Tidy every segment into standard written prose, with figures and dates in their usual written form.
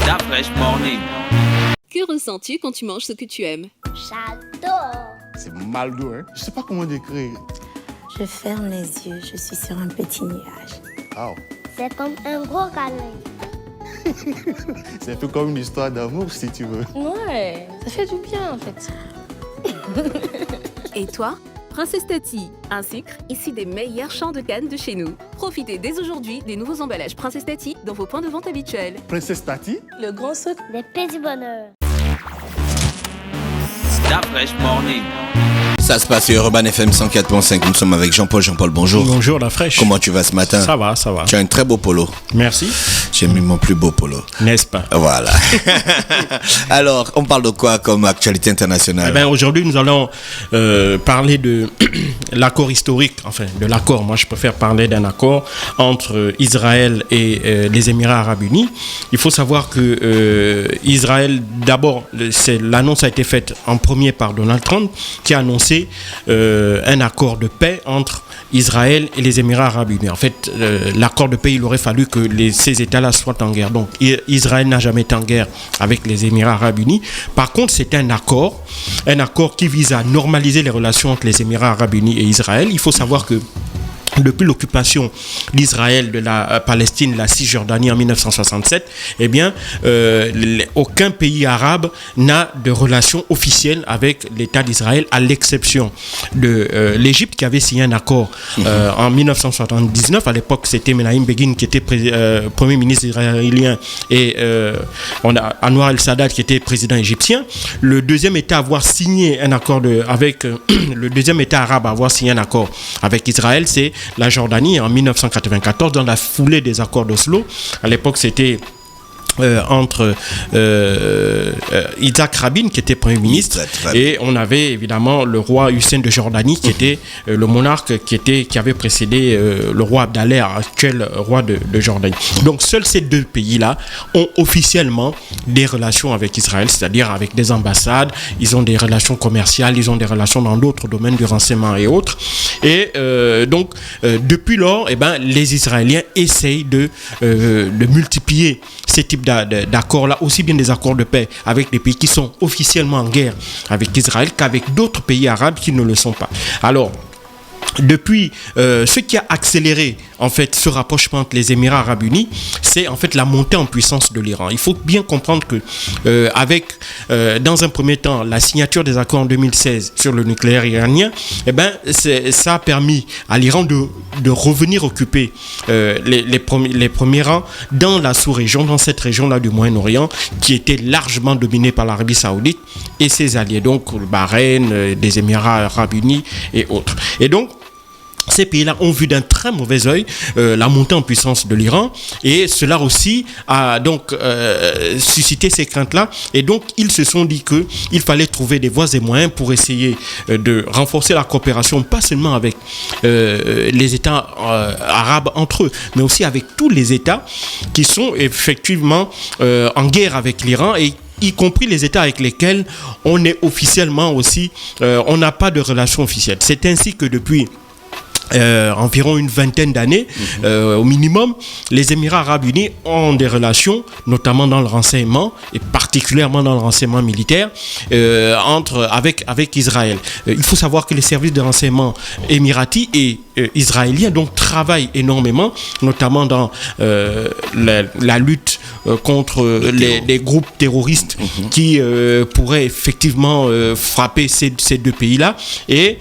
La Fraîche Morning. Que ressens-tu quand tu manges ce que tu aimes? J'adore. C'est Maldo, hein. Je sais pas comment décrire. Je ferme les yeux, je suis sur un petit nuage. Wow. C'est comme un gros câlin. C'est un peu comme une histoire d'amour, si tu veux. Ouais, ça fait du bien en fait. Et toi? Princesse Tati, un sucre issu des meilleurs champs de canne de chez nous. Profitez dès aujourd'hui des nouveaux emballages Princesse Tati dans vos points de vente habituels. Princesse Tati? Le grand sucre. Des petits bonheurs. La Fraîche Morning. Ça se passe sur Urban FM 104.5. Nous sommes avec Jean-Paul. Jean-Paul, bonjour. Bonjour, la fraîche. Comment tu vas ce matin? Ça va, ça va. Tu as un très beau polo. Merci. J'ai mis mon plus beau polo. N'est-ce pas? Voilà. Alors, on parle de quoi comme actualité internationale? Eh bien, aujourd'hui, nous allons parler de l'accord historique, enfin, de l'accord. Moi, je préfère parler d'un accord entre Israël et les Émirats Arabes Unis. Il faut savoir que Israël, d'abord, l'annonce a été faite en premier par Donald Trump, qui a annoncé un accord de paix entre Israël et les Émirats Arabes Unis. En fait, l'accord de paix, il aurait fallu que ces États-là soient en guerre. Donc, Israël n'a jamais été en guerre avec les Émirats Arabes Unis. Par contre, c'est un accord qui vise à normaliser les relations entre les Émirats Arabes Unis et Israël. Il faut savoir que depuis l'occupation d'Israël de la Palestine, la Cisjordanie en 1967, eh bien, aucun pays arabe n'a de relations officielles avec l'État d'Israël, à l'exception de l'Égypte qui avait signé un accord en 1979. À l'époque, c'était Menahem Begin qui était premier ministre israélien et on a Anwar el-Sadat qui était président égyptien. Le deuxième État à avoir signé un accord le deuxième État arabe à avoir signé un accord avec Israël, c'est la Jordanie en 1994 dans la foulée des accords d'Oslo. À l'époque, c'était entre Yitzhak Rabin qui était Premier ministre et on avait évidemment le roi Hussein de Jordanie qui était le monarque qui avait précédé le roi Abdallah, actuel roi de Jordanie. Donc seuls ces deux pays-là ont officiellement des relations avec Israël, c'est-à-dire avec des ambassades, ils ont des relations commerciales, ils ont des relations dans d'autres domaines du renseignement et autres. Et donc depuis lors, eh ben, les Israéliens essayent de multiplier ces types d'accords-là, aussi bien des accords de paix avec des pays qui sont officiellement en guerre avec Israël qu'avec d'autres pays arabes qui ne le sont pas. Alors, depuis, ce qui a accéléré en fait ce rapprochement entre les Émirats Arabes Unis, c'est en fait la montée en puissance de l'Iran. Il faut bien comprendre que dans un premier temps, la signature des accords en 2016 sur le nucléaire iranien, eh ben, ça a permis à l'Iran de revenir occuper les premiers rangs dans la sous-région, dans cette région-là du Moyen-Orient, qui était largement dominée par l'Arabie Saoudite et ses alliés, donc le Bahreïn, des Émirats Arabes Unis et autres. Et donc, ces pays-là ont vu d'un très mauvais œil la montée en puissance de l'Iran et cela aussi a donc suscité ces craintes-là et donc ils se sont dit qu'il fallait trouver des voies et moyens pour essayer de renforcer la coopération, pas seulement avec les États arabes entre eux, mais aussi avec tous les États qui sont effectivement en guerre avec l'Iran et y compris les États avec lesquels on est officiellement aussi, on n'a pas de relation officielle. C'est ainsi que depuis environ une vingtaine d'années, au minimum, les Émirats Arabes Unis ont des relations, notamment dans le renseignement et particulièrement dans le renseignement militaire, avec Israël. Il faut savoir que les services de renseignement émiratis et israéliens donc travaillent énormément, notamment dans la lutte contre les groupes terroristes qui pourraient effectivement frapper ces deux pays-là. Et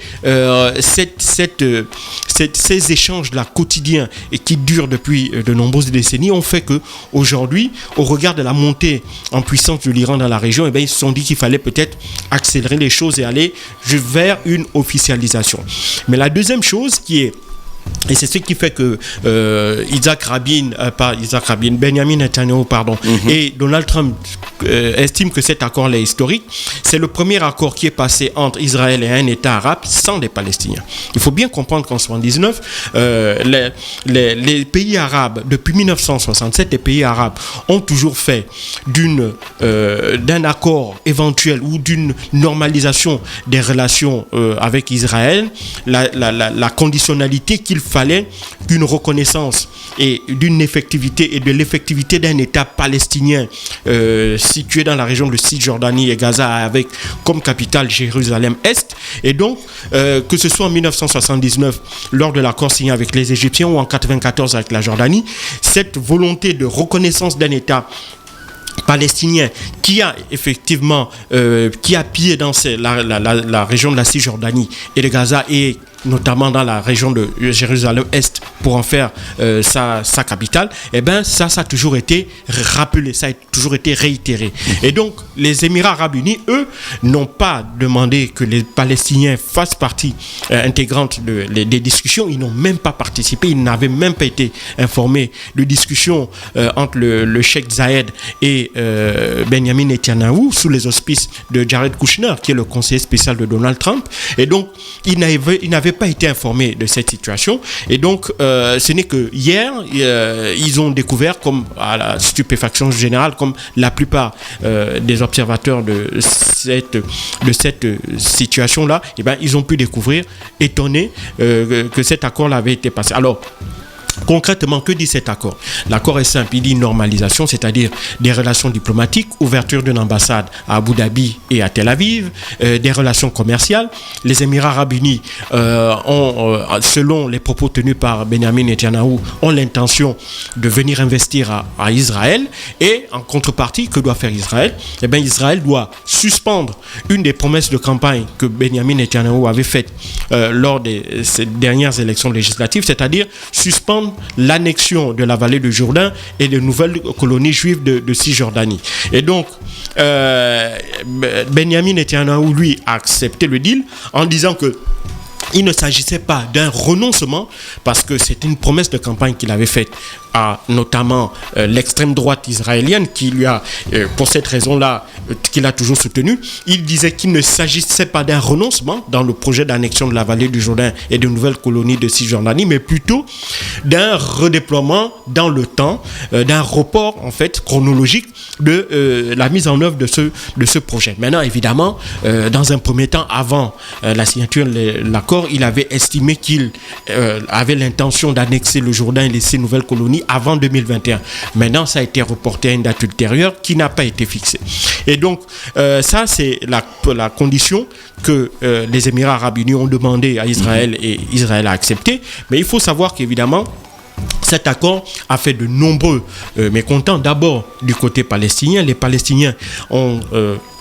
ces échanges-là quotidiens et qui durent depuis de nombreuses décennies ont fait que aujourd'hui, au regard de la montée en puissance de l'Iran dans la région, eh bien, ils se sont dit qu'il fallait peut-être accélérer les choses et aller vers une officialisation. Mais la deuxième chose et c'est ce qui fait que Benjamin Netanyahu, et Donald Trump estime que cet accord est historique. C'est le premier accord qui est passé entre Israël et un État arabe sans les Palestiniens. Il faut bien comprendre qu'en 1979, les pays arabes, depuis 1967, les pays arabes ont toujours fait d'un accord éventuel ou d'une normalisation des relations avec Israël la conditionnalité qu'il fallait qu'une reconnaissance et d'une effectivité et de l'effectivité d'un État palestinien situé dans la région de Cisjordanie et Gaza avec comme capitale Jérusalem-Est. Et donc, que ce soit en 1979 lors de l'accord signé avec les Égyptiens ou en 1994 avec la Jordanie, cette volonté de reconnaissance d'un État palestinien qui a effectivement qui a pied dans la région de la Cisjordanie et de Gaza et notamment dans la région de Jérusalem-Est pour en faire sa capitale, eh bien ça a toujours été rappelé, ça a toujours été réitéré. Et donc les Émirats arabes unis, eux, n'ont pas demandé que les Palestiniens fassent partie intégrante des discussions, ils n'ont même pas participé, ils n'avaient même pas été informés de discussions entre le cheikh Zayed et Benjamin Netanyahu sous les auspices de Jared Kushner, qui est le conseiller spécial de Donald Trump. Et donc, ils n'avaient pas été informés de cette situation. Et donc, ce n'est que hier, ils ont découvert, comme à la stupéfaction générale, comme la plupart des observateurs de cette situation-là, eh ben, ils ont pu découvrir, étonnés, que cet accord-là avait été passé. Alors, concrètement, que dit cet accord? L'accord est simple, il dit normalisation, c'est-à-dire des relations diplomatiques, ouverture d'une ambassade à Abu Dhabi et à Tel Aviv, des relations commerciales. Les Émirats arabes unis, selon les propos tenus par Benjamin Netanyahu, ont l'intention de venir investir à Israël. Et en contrepartie, que doit faire Israël? Eh bien, Israël doit suspendre une des promesses de campagne que Benjamin Netanyahu avait faites lors de ces dernières élections législatives, c'est-à-dire suspendre l'annexion de la vallée du Jourdain et de nouvelles colonies juives de Cisjordanie. Et donc, Benjamin Netanyahu, lui, a accepté le deal en disant que il ne s'agissait pas d'un renoncement parce que c'était une promesse de campagne qu'il avait faite à notamment l'extrême droite israélienne qui lui a, pour cette raison-là, qu'il a toujours soutenu. Il disait qu'il ne s'agissait pas d'un renoncement dans le projet d'annexion de la vallée du Jourdain et de nouvelles colonies de Cisjordanie, mais plutôt d'un redéploiement dans le temps, d'un report en fait chronologique de la mise en œuvre de ce projet. Maintenant, évidemment, dans un premier temps, avant la signature de l'accord, il avait estimé qu'il avait l'intention d'annexer le Jourdain et ses nouvelles colonies avant 2021. Maintenant, ça a été reporté à une date ultérieure qui n'a pas été fixée. Et donc, ça, c'est la condition que les Émirats arabes unis ont demandé à Israël et Israël a accepté. Mais il faut savoir qu'évidemment, cet accord a fait de nombreux mécontents. D'abord, du côté palestinien, les Palestiniens ont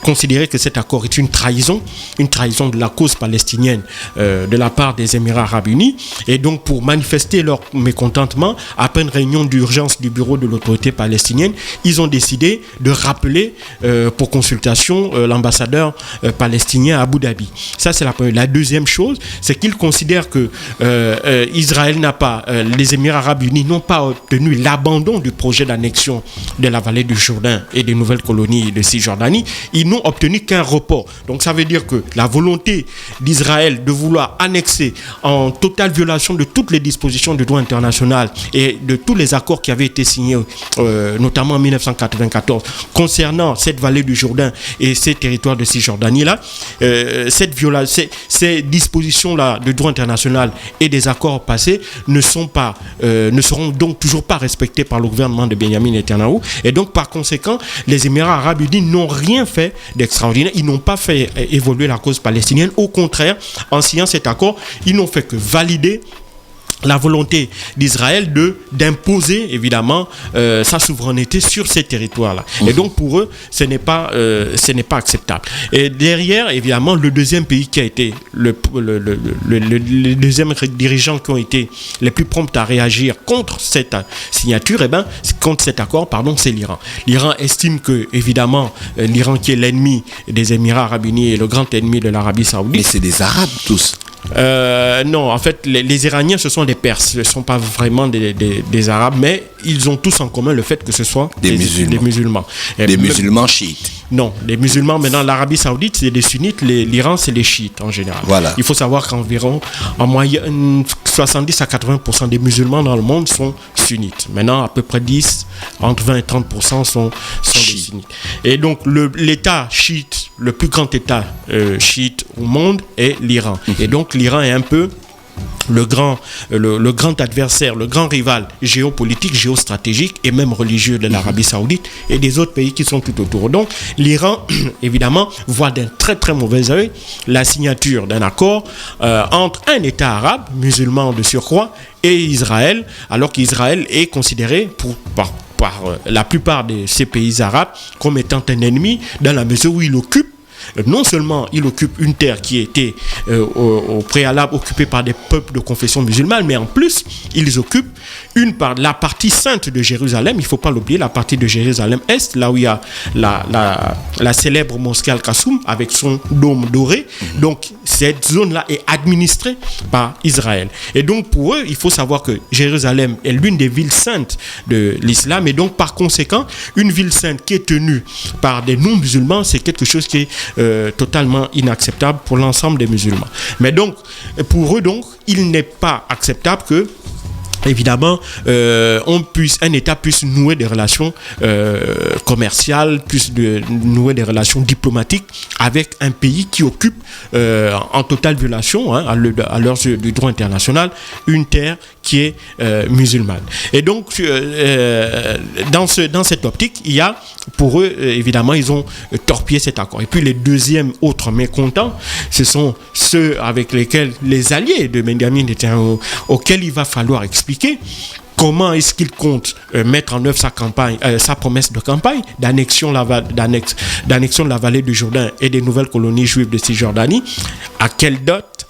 considéré que cet accord est une trahison de la cause palestinienne de la part des Émirats arabes unis. Et donc, pour manifester leur mécontentement, après une réunion d'urgence du bureau de l'autorité palestinienne, ils ont décidé de rappeler pour consultation l'ambassadeur palestinien à Abu Dhabi. Ça, c'est la première. La deuxième chose, c'est qu'ils considèrent que Israël n'a pas, les Émirats arabes unis n'ont pas obtenu l'abandon du projet d'annexion de la vallée du Jourdain et des nouvelles colonies de Cisjordanie. Ils n'ont obtenu qu'un report. Donc ça veut dire que la volonté d'Israël de vouloir annexer en totale violation de toutes les dispositions du droit international et de tous les accords qui avaient été signés, notamment en 1994, concernant cette vallée du Jourdain et ces territoires de Cisjordanie-là, ces dispositions-là de droit international et des accords passés ne seront donc toujours pas respectées par le gouvernement de Benjamin Netanyahu. Et donc, par conséquent, les Émirats arabes unis n'ont rien fait d'extraordinaire. Ils n'ont pas fait évoluer la cause palestinienne. Au contraire, en signant cet accord, ils n'ont fait que valider la volonté d'Israël d'imposer évidemment sa souveraineté sur ces territoires-là. Et donc pour eux, ce n'est pas acceptable. Et derrière, évidemment, le deuxième pays qui a été le deuxième dirigeant qui ont été les plus prompts à réagir contre cette signature, contre cet accord, c'est l'Iran. L'Iran estime que, évidemment, l'Iran qui est l'ennemi des Émirats arabes unis et le grand ennemi de l'Arabie saoudite. Mais c'est des Arabes tous. Non, en fait, les Iraniens, ce sont des Perses. Ce ne sont pas vraiment des Arabes, mais ils ont tous en commun le fait que ce soit des musulmans. Des musulmans chiites. Non, les musulmans, maintenant, l'Arabie Saoudite, c'est des sunnites, l'Iran, c'est les chiites en général. Voilà. Il faut savoir qu'environ, en moyenne, 70 à 80% des musulmans dans le monde sont sunnites. Maintenant, à peu près entre 20 et 30% sont des sunnites. Et donc, l'État chiite, le plus grand État chiite au monde est l'Iran. Et donc, l'Iran est un peu le grand adversaire, le grand rival géopolitique, géostratégique et même religieux de l'Arabie Saoudite et des autres pays qui sont tout autour. Donc l'Iran, évidemment, voit d'un très très mauvais œil la signature d'un accord entre un État arabe, musulman de surcroît, et Israël, alors qu'Israël est considéré par la plupart de ces pays arabes comme étant un ennemi dans la mesure où il occupe non seulement il occupe une terre qui était au préalable occupée par des peuples de confession musulmane, mais en plus, ils occupent la partie sainte de Jérusalem. Il ne faut pas l'oublier, la partie de Jérusalem-Est, là où il y a la célèbre mosquée Al-Qassoum avec son dôme doré. Donc, cette zone-là est administrée par Israël. Et donc, pour eux, il faut savoir que Jérusalem est l'une des villes saintes de l'islam. Et donc, par conséquent, une ville sainte qui est tenue par des non-musulmans, c'est quelque chose qui est totalement inacceptable pour l'ensemble des musulmans. Mais donc, pour eux, donc, il n'est pas acceptable que évidemment, un État puisse nouer des relations commerciales, puisse nouer des relations diplomatiques avec un pays qui occupe en totale violation, à l'heure du droit international, une terre qui est musulmane. Et donc, dans cette optique, il y a, pour eux, évidemment, ils ont torpillé cet accord. Et puis, les deuxièmes autres mécontents, ce sont ceux avec lesquels les alliés de Benjamin Netanyahu, auxquels il va falloir expliquer comment est-ce qu'il compte mettre en œuvre sa promesse de campagne d'annexion de la vallée du Jourdain et des nouvelles colonies juives de Cisjordanie. À quelle date,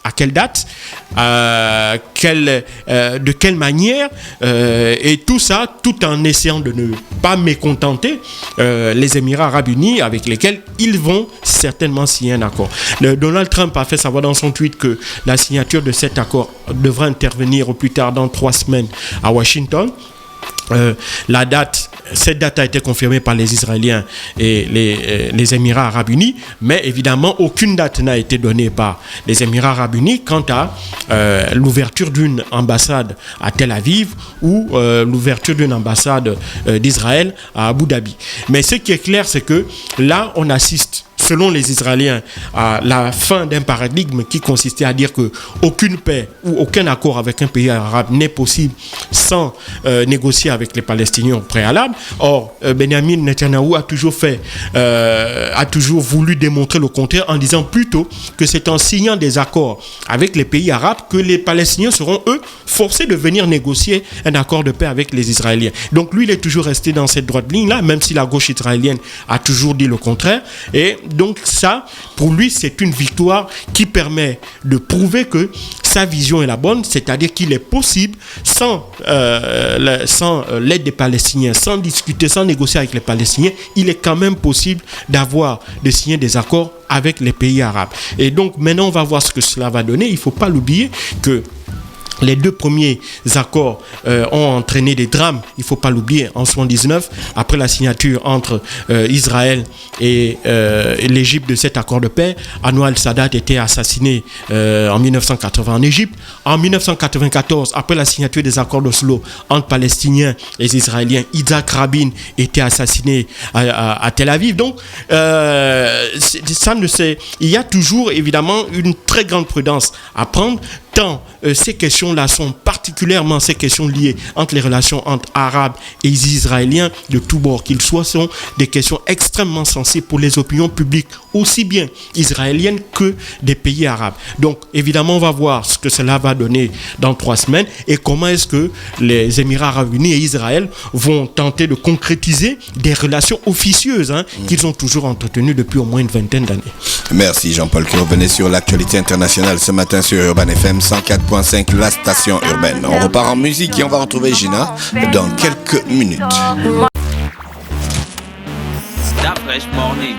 de quelle manière, et tout ça, tout en essayant de ne pas mécontenter les Émirats arabes unis avec lesquels ils vont certainement signer un accord. Donald Trump a fait savoir dans son tweet que la signature de cet accord devra intervenir au plus tard dans 3 semaines à Washington. Cette date a été confirmée par les Israéliens et les Émirats arabes unis, mais évidemment aucune date n'a été donnée par les Émirats arabes unis quant à l'ouverture d'une ambassade à Tel Aviv ou l'ouverture d'une ambassade d'Israël à Abu Dhabi. Mais ce qui est clair, c'est que là on assiste, selon les Israéliens, à la fin d'un paradigme qui consistait à dire qu'aucune paix ou aucun accord avec un pays arabe n'est possible sans négocier avec les Palestiniens au préalable. Or, Benjamin Netanyahu a toujours voulu démontrer le contraire en disant plutôt que c'est en signant des accords avec les pays arabes que les Palestiniens seront, eux, forcés de venir négocier un accord de paix avec les Israéliens. Donc lui, il est toujours resté dans cette droite ligne-là, même si la gauche israélienne a toujours dit le contraire. Et donc ça, pour lui, c'est une victoire qui permet de prouver que sa vision est la bonne, c'est-à-dire qu'il est possible, sans l'aide des Palestiniens, sans discuter, sans négocier avec les Palestiniens, il est quand même possible de signer des accords avec les pays arabes. Et donc maintenant, on va voir ce que cela va donner. Il ne faut pas l'oublier que les 2 premiers accords ont entraîné des drames, il ne faut pas l'oublier, en 1979, après la signature entre Israël et l'Égypte de cet accord de paix. Anwar el-Sadat était assassiné en 1980 en Égypte. En 1994, après la signature des accords d'Oslo entre Palestiniens et Israéliens, Yitzhak Rabin était assassiné à Tel Aviv. Donc, il y a toujours évidemment une très grande prudence à prendre, tant ces questions-là sont particulièrement ces questions liées entre les relations entre Arabes et Israéliens de tous bords qu'ils soient, sont des questions extrêmement sensibles pour les opinions publiques, aussi bien israéliennes que des pays arabes. Donc, évidemment, on va voir ce que cela va donner dans 3 semaines et comment est-ce que les Émirats arabes unis et Israël vont tenter de concrétiser des relations officieuses qu'ils ont toujours entretenues depuis au moins une vingtaine d'années. Merci Jean-Paul qui revenait sur l'actualité internationale ce matin sur Urban FM 104.5, la station urbaine. On repart en musique et on va retrouver Gina dans quelques minutes. That fresh morning.